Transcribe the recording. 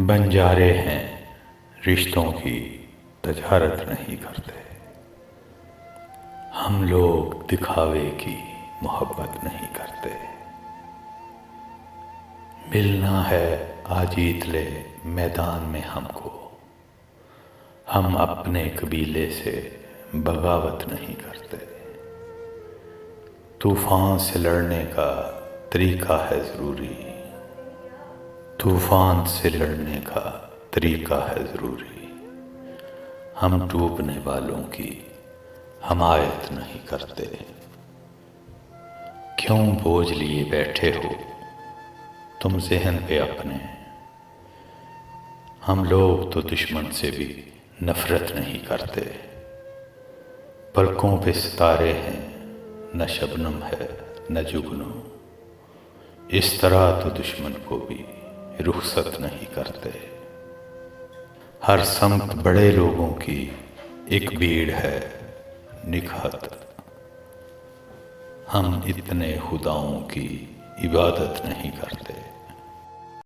बंजारे हैं रिश्तों की तजारत नहीं करते। हम लोग दिखावे की मोहब्बत नहीं करते। मिलना है आज इतले मैदान में हमको, हम अपने कबीले से बगावत नहीं करते। तूफान से लड़ने का तरीका है ज़रूरी, तूफान से लड़ने का तरीका है ज़रूरी। हम डूबने वालों की हमायत नहीं करते। क्यों बोझ लिए बैठे हो तुम ज़हन पे अपने? हम लोग तो दुश्मन से भी नफ़रत नहीं करते। पलकों पे सितारे हैं, न शबनम है न जुगनू। इस तरह तो दुश्मन को भी रुखसत नहीं करते। हर समत बड़े लोगों की एक भीड़ है निकहत। हम इतने खुदाओं की इबादत नहीं करते।